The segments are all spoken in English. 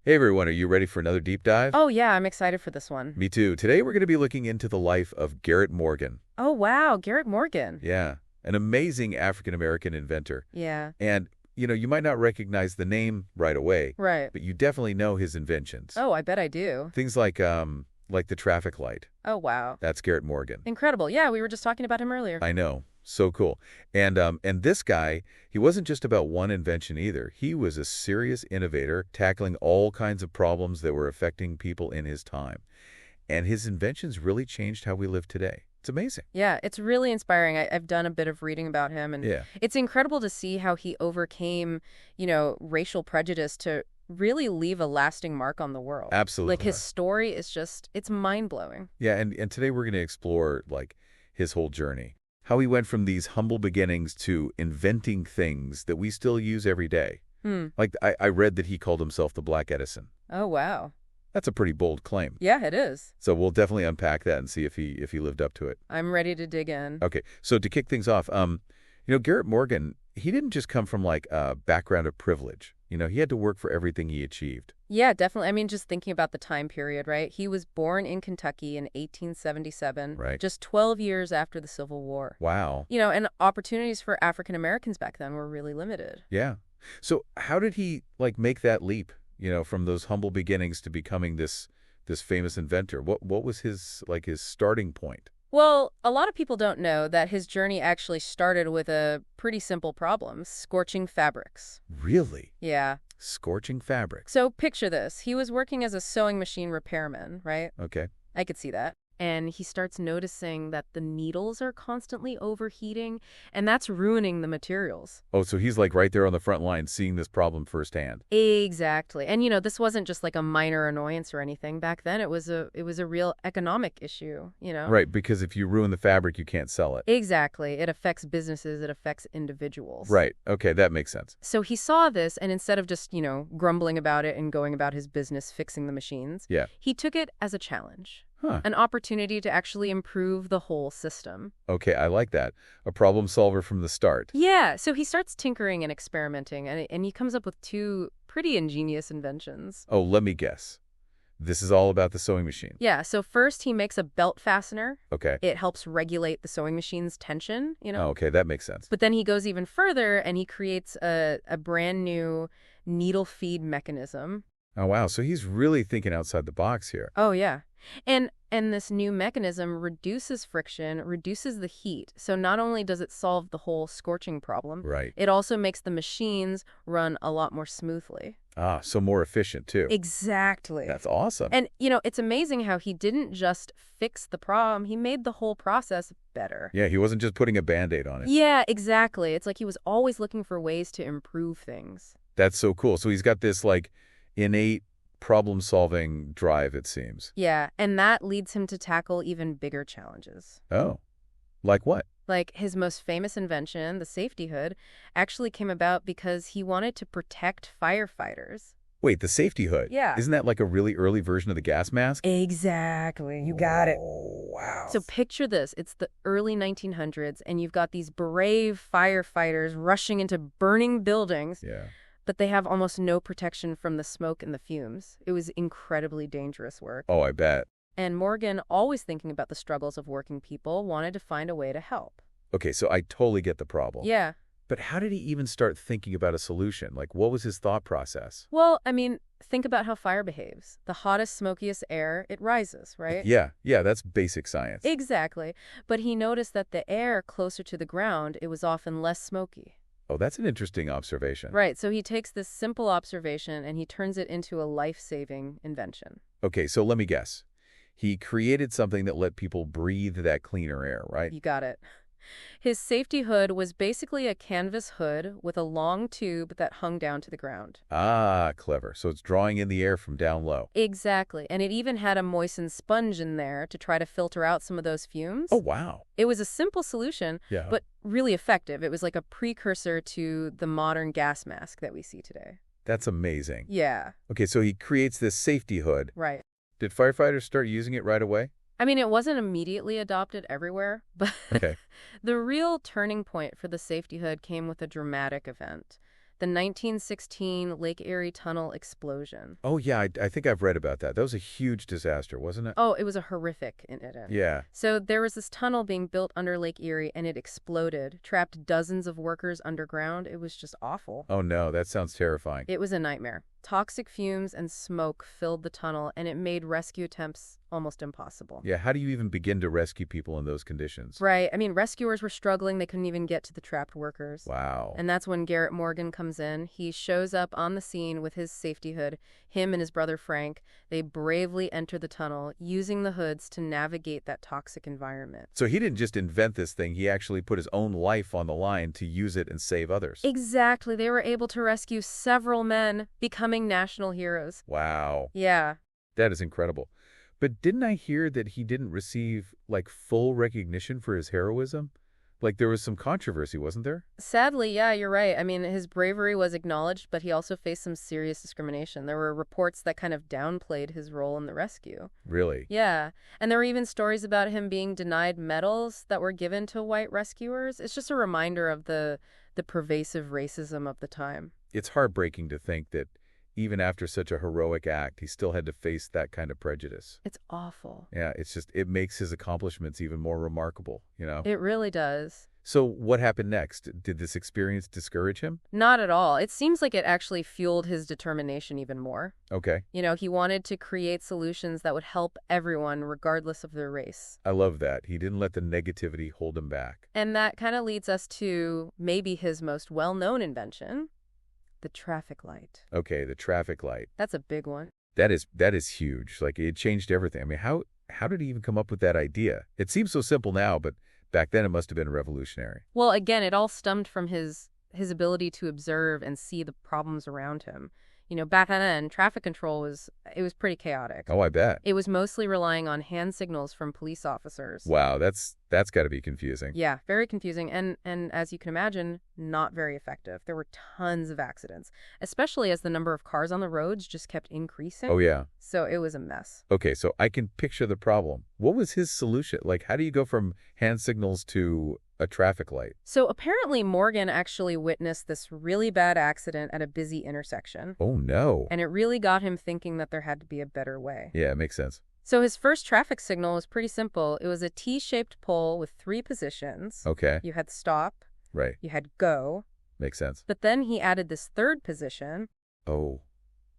Hey everyone, are you ready for another deep dive? Oh, yeah, I'm excited for this one. Me too. Today we're going to be looking into the life of Garrett Morgan. Oh, wow, Garrett Morgan. Yeah, an amazing African-American inventor. Yeah, And, you might not recognize the name right away, right. but you definitely know his inventions. Oh, I bet I do. Things like the traffic light. Oh, wow. That's Garrett Morgan. Incredible. Yeah, we were just talking about him earlier. I know. So cool. And this guy, he wasn't just about one invention either. He was a serious innovator, tackling all kinds of problems that were affecting people in his time. And his inventions really changed how we live today. It's amazing. Yeah, it's really inspiring. I've done a bit of reading about him, and Yeah, it's incredible to see how he overcame, racial prejudice to really leave a lasting mark on the world. Like, absolutely. his story is it's mind-blowing. Yeah, and today we're going to explore, his whole journey. How he went from these humble beginnings to inventing things that we still use every day. Hmm. I read that he called himself the Black Edison. Oh, wow. That's a pretty bold claim. Yeah, it is. So we'll definitely unpack that and see if he lived up to it. I'm ready to dig in. Okay, so to kick things off, Garrett Morgan, he didn't just come from a background of privilege. He had to work for everything he achieved. Yeah, definitely. I mean, just thinking about the time period, right? He was born in Kentucky in 1877, Right. just 12 years after the Civil War. Wow. And opportunities for African Americans back then were really limited. Yeah. So how did he make that leap, from those humble beginnings to becoming this famous inventor? What was his starting point? Well, a lot of people don't know that his journey actually started with a pretty simple problem, scorching fabrics. Really? Yeah. Scorching fabrics. So picture this. He was working as a sewing machine repairman, right? Okay. I could see that. And he starts noticing that the needles are constantly overheating, and that's ruining the materials. Oh, so he's right there on the front line seeing this problem firsthand. Exactly. And this wasn't just like a minor annoyance or anything. Back then it was a real economic issue. Right, because if you ruin the fabric, you can't sell it. Exactly. It affects businesses, it affects individuals. Right. Okay, that makes sense. So he saw this, and instead of just, grumbling about it and going about his business fixing the machines, Yeah. he took it as a challenge. Huh. An opportunity to actually improve the whole system. Okay, I like that. A problem solver from the start. Yeah, so he starts tinkering and experimenting, and he comes up with two pretty ingenious inventions. Oh, let me guess. This is all about the sewing machine. Yeah, so first he makes a belt fastener. Okay. It helps regulate the sewing machine's tension. Oh, okay, that makes sense. But then he goes even further, and he creates a brand new needle feed mechanism. Oh, wow. So he's really thinking outside the box here. Oh, yeah. And this new mechanism reduces friction, reduces the heat. So not only does it solve the whole scorching problem, Right. it also makes the machines run a lot more smoothly. Ah, so more efficient, too. Exactly. That's awesome. And, it's amazing how he didn't just fix the problem, he made the whole process better. Yeah, he wasn't just putting a Band-Aid on it. Yeah, exactly. It's like he was always looking for ways to improve things. That's so cool. So he's got this, innate problem-solving drive, it seems. Yeah, and that leads him to tackle even bigger challenges. Oh, like what? Like his most famous invention, the safety hood, actually came about because he wanted to protect firefighters. Wait, the safety hood? Yeah. Isn't that like a really early version of the gas mask? Exactly. You got it. Oh, wow. So picture this. It's the early 1900s, and you've got these brave firefighters rushing into burning buildings. Yeah. But they have almost no protection from the smoke and the fumes. It was incredibly dangerous work. Oh, I bet. And Morgan, always thinking about the struggles of working people, wanted to find a way to help. Okay, so I totally get the problem. Yeah. But how did he even start thinking about a solution? What was his thought process? Well, I mean, think about how fire behaves. The hottest, smokiest air, it rises, right? Yeah, that's basic science. Exactly. But he noticed that the air closer to the ground, it was often less smoky. Oh, that's an interesting observation. Right, so he takes this simple observation and he turns it into a life-saving invention. Okay, so let me guess. He created something that let people breathe that cleaner air, right? You got it. His safety hood was basically a canvas hood with a long tube that hung down to the ground. Ah, clever. So it's drawing in the air from down low. Exactly, and it even had a moistened sponge in there to try to filter out some of those fumes. Oh, wow. It was a simple solution, Yeah. but really effective. It was like a precursor to the modern gas mask that we see today. That's amazing. Yeah. Okay, so he creates this safety hood. Right. Did firefighters start using it right away? I mean, it wasn't immediately adopted everywhere, but Okay. the real turning point for the safety hood came with a dramatic event. the 1916 Lake Erie Tunnel explosion. Oh, yeah, I think I've read about that. That was a huge disaster, wasn't it? Oh, it was a horrific incident. Yeah. So there was this tunnel being built under Lake Erie, and it exploded, trapped dozens of workers underground. It was just awful. Oh, no, that sounds terrifying. It was a nightmare. Toxic fumes and smoke filled the tunnel, and it made rescue attempts almost impossible. Yeah, how do you even begin to rescue people in those conditions? Right. I mean, rescuers were struggling. They couldn't even get to the trapped workers. Wow. And that's when Garrett Morgan comes in. He shows up on the scene with his safety hood. Him and his brother Frank, they bravely enter the tunnel, using the hoods to navigate that toxic environment. So he didn't just invent this thing, he actually put his own life on the line to use it and save others. Exactly. They were able to rescue several men, becoming national heroes. Wow. Yeah. That is incredible. But didn't I hear that he didn't receive, like, full recognition for his heroism? Like, there was some controversy, wasn't there? Sadly, yeah, you're right. I mean, his bravery was acknowledged, but he also faced some serious discrimination. There were reports that kind of downplayed his role in the rescue. Really? Yeah, and there were even stories about him being denied medals that were given to white rescuers. It's just a reminder of the pervasive racism of the time. It's heartbreaking to think that even after such a heroic act, he still had to face that kind of prejudice. It's awful. Yeah, it makes his accomplishments even more remarkable, you know? It really does. So what happened next? Did this experience discourage him? Not at all. It seems like it actually fueled his determination even more. Okay. You know, he wanted to create solutions that would help everyone regardless of their race. I love that. He didn't let the negativity hold him back. And that kind of leads us to maybe his most well-known invention, the traffic light. Okay, the traffic light. That's a big one. That is huge. Like, it changed everything. I mean, how did he even come up with that idea? It seems so simple now, but back then it must have been revolutionary. Well, again, it all stemmed from his ability to observe and see the problems around him. You know, back then, traffic control was pretty chaotic. Oh, I bet. It was mostly relying on hand signals from police officers. Wow, that's got to be confusing. Yeah, very confusing and as you can imagine, not very effective. There were tons of accidents, especially as the number of cars on the roads just kept increasing. Oh, yeah. So it was a mess. Okay, so I can picture the problem. What was his solution? Like, how do you go from hand signals to a traffic light? So apparently Morgan actually witnessed this really bad accident at a busy intersection. Oh, no. And it really got him thinking that there had to be a better way. Yeah, it makes sense. So his first traffic signal was pretty simple. It was a T-shaped pole with 3 positions. Okay. You had stop, Right. you had go, Makes sense. but then he added this third position, Oh,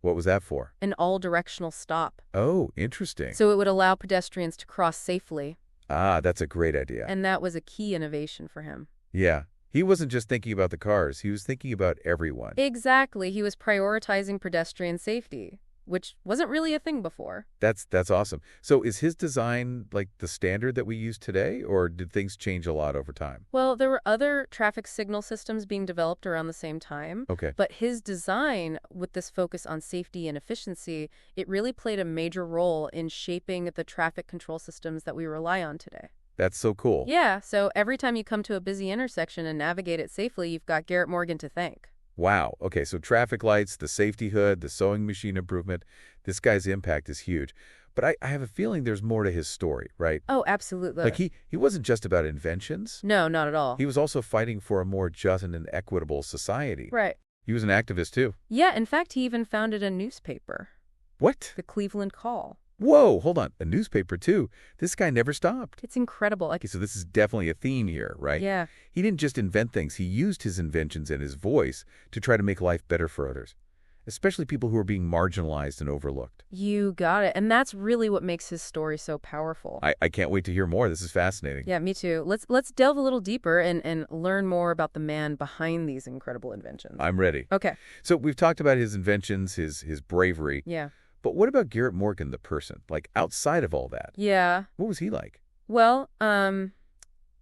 what was that for? an all-directional stop. Oh, interesting. So it would allow pedestrians to cross safely, Ah, that's a great idea. and that was a key innovation for him. Yeah. He wasn't just thinking about the cars. He was thinking about everyone. Exactly. He was prioritizing pedestrian safety, which wasn't really a thing before. That's awesome. So is his design like the standard that we use today, or did things change a lot over time? Well, there were other traffic signal systems being developed around the same time. Okay. But his design, with this focus on safety and efficiency, it really played a major role in shaping the traffic control systems that we rely on today. That's so cool. Yeah, so every time you come to a busy intersection and navigate it safely, you've got Garrett Morgan to thank. Wow. Okay, so traffic lights, the safety hood, the sewing machine improvement, this guy's impact is huge. But I have a feeling there's more to his story, right? Oh, absolutely. Like he wasn't just about inventions. No, not at all. He was also fighting for a more just and an equitable society. Right. He was an activist too. Yeah, in fact, he even founded a newspaper, What? the Cleveland Call. Whoa, hold on. A newspaper too. This guy never stopped. It's incredible. Okay, so this is definitely a theme here, right? Yeah. He didn't just invent things. He used his inventions and his voice to try to make life better for others, especially people who are being marginalized and overlooked. You got it. And that's really what makes his story so powerful. I can't wait to hear more. This is fascinating. Yeah, me too. Let's delve a little deeper and learn more about the man behind these incredible inventions. I'm ready. Okay. So we've talked about his inventions, his bravery. Yeah. But what about Garrett Morgan, the person? Like, outside of all that, Yeah. what was he like? Well,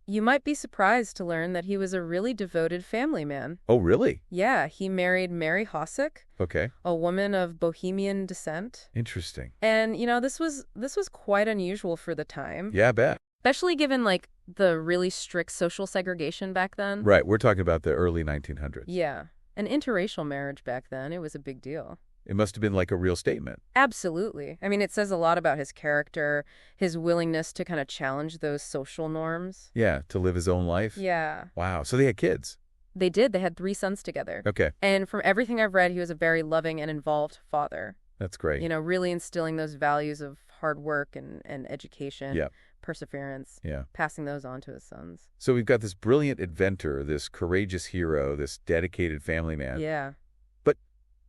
you might be surprised to learn that he was a really devoted family man. Oh, really? Yeah, he married Mary Hossack, Okay. a woman of Bohemian descent. Interesting. And, you know, this was quite unusual for the time. Yeah, I bet. Especially given, like, the really strict social segregation back then. Right. We're talking about the early 1900s. Yeah. An interracial marriage back then, it was a big deal. It must have been like a real statement. Absolutely. I mean, it says a lot about his character, his willingness to kind of challenge those social norms. Yeah, to live his own life. Yeah. Wow. So they had kids. They did. They had 3 sons together. Okay, And from everything I've read, he was a very loving and involved father. that's great. Really instilling those values of hard work and education, Yeah, perseverance, yeah. passing those on to his sons. So we've got this brilliant inventor, this courageous hero, this dedicated family man. Yeah. But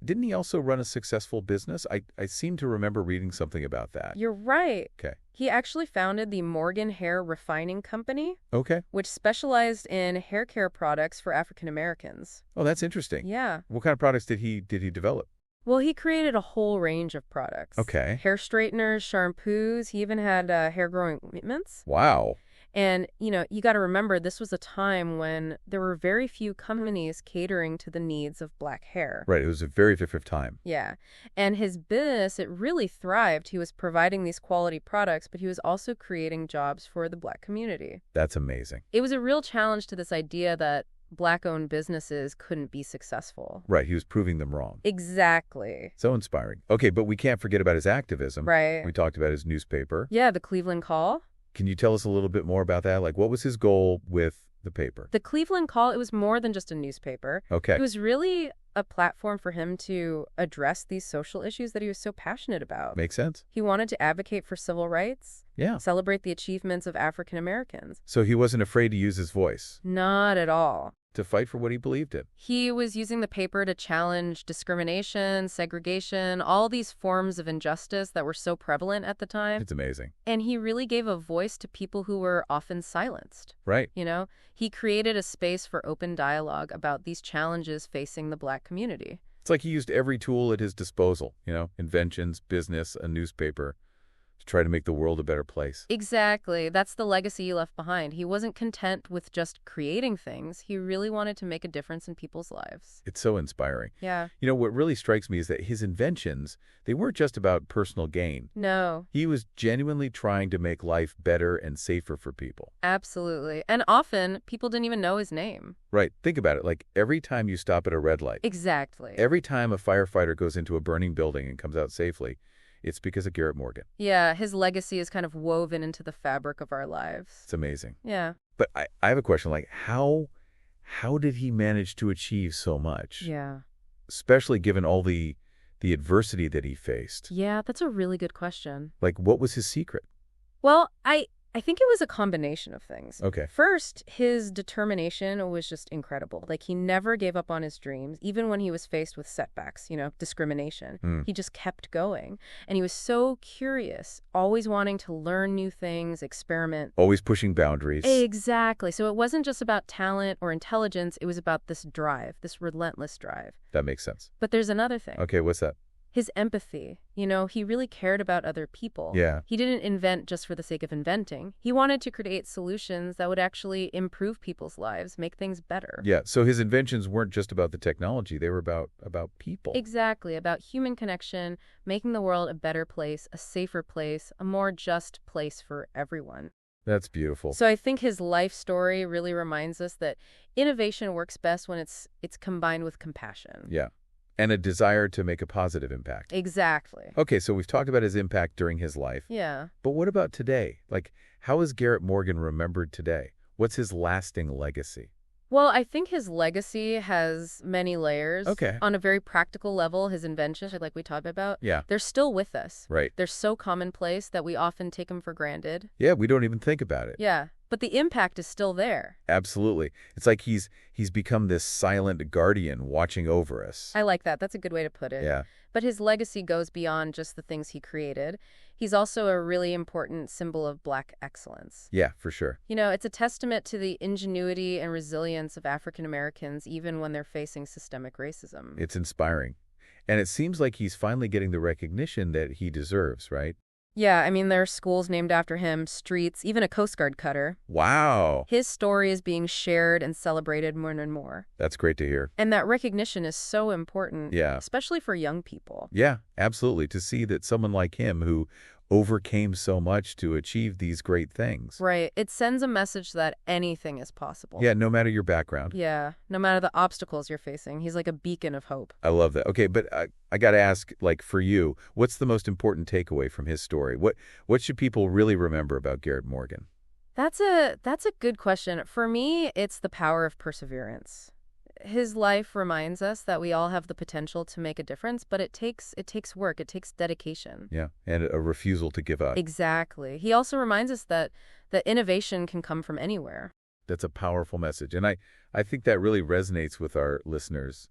didn't he also run a successful business? I seem to remember reading something about that. You're right. Okay. He actually founded the Morgan Hair Refining Company, Okay. which specialized in hair care products for African Americans. Oh, that's interesting. Yeah. What kind of products did he develop? Well, he created a whole range of products. Okay. Hair straighteners, shampoos. He even had hair growing ointments. Wow. And, you got to remember, this was a time when there were very few companies catering to the needs of black hair. Right. It was a very different time. Yeah. And his business, it really thrived. He was providing these quality products, but he was also creating jobs for the black community. That's amazing. It was a real challenge to this idea that black-owned businesses couldn't be successful. Right. He was proving them wrong. Exactly. So inspiring. Okay, but we can't forget about his activism. Right. We talked about his newspaper. Yeah, the Cleveland Call. Can you tell us a little bit more about that? Like, what was his goal with the paper? The Cleveland Call, it was more than just a newspaper. Okay. It was really a platform for him to address these social issues that he was so passionate about. Makes sense. He wanted to advocate for civil rights, Yeah. celebrate the achievements of African Americans. So he wasn't afraid to use his voice Not at all. to fight for what he believed in. He was using the paper to challenge discrimination, segregation, all these forms of injustice that were so prevalent at the time. It's amazing. And he really gave a voice to people who were often silenced. Right. He created a space for open dialogue about these challenges facing the black community. It's like he used every tool at his disposal, inventions, business, a newspaper, to try to make the world a better place. Exactly. That's the legacy he left behind. He wasn't content with just creating things. He really wanted to make a difference in people's lives. It's so inspiring. Yeah. What really strikes me is that his inventions, they weren't just about personal gain. No. He was genuinely trying to make life better and safer for people. Absolutely. And often, people didn't even know his name. Right. Think about it. Like every time you stop at a red light, Exactly. every time a firefighter goes into a burning building and comes out safely, it's because of Garrett Morgan. Yeah, his legacy is kind of woven into the fabric of our lives. It's amazing. Yeah. But I have a question, like how did he manage to achieve so much? Yeah. Especially given all the adversity that he faced. Yeah, that's a really good question. Like, what was his secret? Well, I think it was a combination of things. Okay. First, his determination was just incredible. Like, he never gave up on his dreams, even when he was faced with setbacks, discrimination. He just kept going. And he was so curious, always wanting to learn new things, experiment. Always pushing boundaries. Exactly. So it wasn't just about talent or intelligence. It was about this drive, this relentless drive. That makes sense. But there's another thing. Okay, what's that? His empathy. He really cared about other people. Yeah. He didn't invent just for the sake of inventing. He wanted to create solutions that would actually improve people's lives, make things better. Yeah, so his inventions weren't just about the technology, they were about people. Exactly, about human connection, making the world a better place, a safer place, a more just place for everyone. That's beautiful. So I think his life story really reminds us that innovation works best when it's combined with compassion. Yeah. And a desire to make a positive impact. Exactly. Okay, so we've talked about his impact during his life. Yeah. But what about today? Like, how is Garrett Morgan remembered today? What's his lasting legacy? Well, I think his legacy has many layers. Okay. On a very practical level, his inventions, like we talked about, Yeah. they're still with us. Right. They're so commonplace that we often take them for granted. Yeah, we don't even think about it. Yeah. But the impact is still there. Absolutely. It's like he's become this silent guardian watching over us. I like that. That's a good way to put it. Yeah. But his legacy goes beyond just the things he created. He's also a really important symbol of Black excellence. Yeah, for sure. It's a testament to the ingenuity and resilience of African Americans, even when they're facing systemic racism. It's inspiring. And it seems like he's finally getting the recognition that he deserves, right? Yeah, there are schools named after him, streets, even a Coast Guard cutter. Wow. His story is being shared and celebrated more and more. That's great to hear. And that recognition is so important, Yeah. especially for young people. Yeah, absolutely. To see that someone like him who overcame so much to achieve these great things. Right. It sends a message that anything is possible. Yeah, no matter your background. Yeah, no matter the obstacles you're facing. He's like a beacon of hope. I love that. Okay, but I got to ask, like, for you, what's the most important takeaway from his story? What should people really remember about Garrett Morgan? That's a good question. For me, it's the power of perseverance. his life reminds us that we all have the potential to make a difference, but it takes work, it takes dedication. Yeah, and a refusal to give up. Exactly. He also reminds us that innovation can come from anywhere. That's a powerful message. And I think that really resonates with our listeners.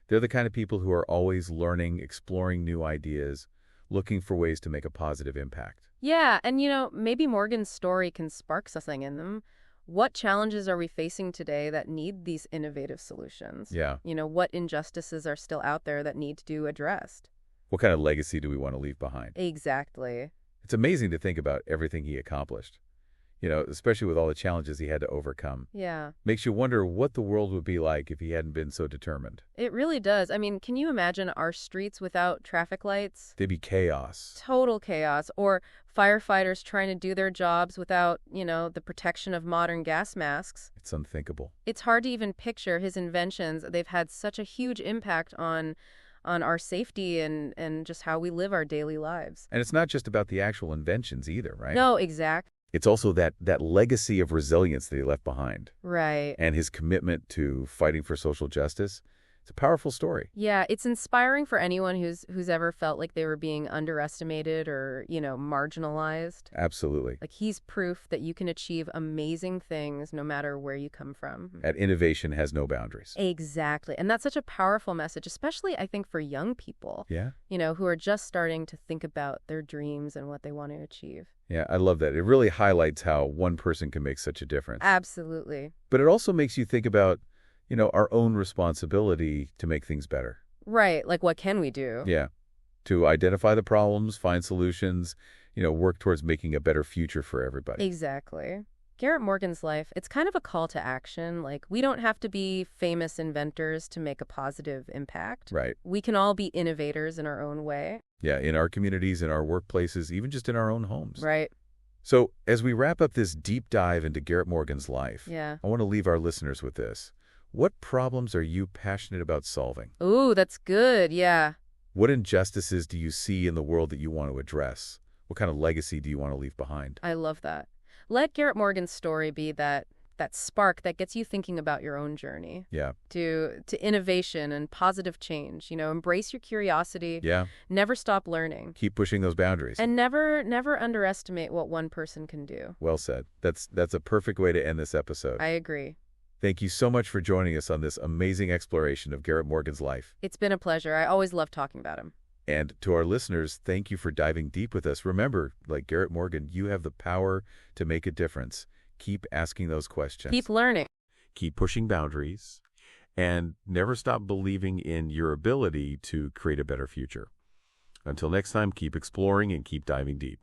They're the kind of people who are always learning, exploring new ideas, looking for ways to make a positive impact. Yeah, and maybe Morgan's story can spark something in them. What challenges are we facing today that need these innovative solutions? Yeah. What injustices are still out there that need to be addressed? What kind of legacy do we want to leave behind? Exactly. It's amazing to think about everything he accomplished, especially with all the challenges he had to overcome. Yeah, Makes you wonder what the world would be like if he hadn't been so determined. it really does. I mean, can you imagine our streets without traffic lights? There'd be chaos. Total chaos. Or firefighters trying to do their jobs without, the protection of modern gas masks. It's unthinkable. It's hard to even picture his inventions. They've had such a huge impact on our safety and just how we live our daily lives. And it's not just about the actual inventions either, right? No, exact. It's also that legacy of resilience that he left behind Right. and his commitment to fighting for social justice. It's a powerful story. Yeah, it's inspiring for anyone who's ever felt like they were being underestimated or, marginalized. Absolutely. Like he's proof that you can achieve amazing things no matter where you come from. That innovation has no boundaries. Exactly. And that's such a powerful message, especially I think for young people, Yeah? who are just starting to think about their dreams and what they want to achieve. Yeah, I love that. It really highlights how one person can make such a difference. Absolutely. But it also makes you think about, our own responsibility to make things better. Right. Like what can we do? Yeah. To identify the problems, find solutions, work towards making a better future for everybody. Exactly. Garrett Morgan's life, it's kind of a call to action. Like, we don't have to be famous inventors to make a positive impact. Right. We can all be innovators in our own way. Yeah, in our communities, in our workplaces, even just in our own homes. Right. So, as we wrap up this deep dive into Garrett Morgan's life, Yeah. I want to leave our listeners with this. What problems are you passionate about solving? Ooh, that's good. Yeah. What injustices do you see in the world that you want to address? What kind of legacy do you want to leave behind? I love that. Let Garrett Morgan's story be that spark that gets you thinking about your own journey Yeah. to innovation and positive change. Embrace your curiosity. Yeah. Never stop learning. Keep pushing those boundaries. And never underestimate what one person can do. Well said. That's a perfect way to end this episode. I agree. Thank you so much for joining us on this amazing exploration of Garrett Morgan's life. It's been a pleasure. I always love talking about him. And to our listeners, thank you for diving deep with us. Remember, like Garrett Morgan, you have the power to make a difference. Keep asking those questions. Keep learning. Keep pushing boundaries. And never stop believing in your ability to create a better future. Until next time, keep exploring and keep diving deep.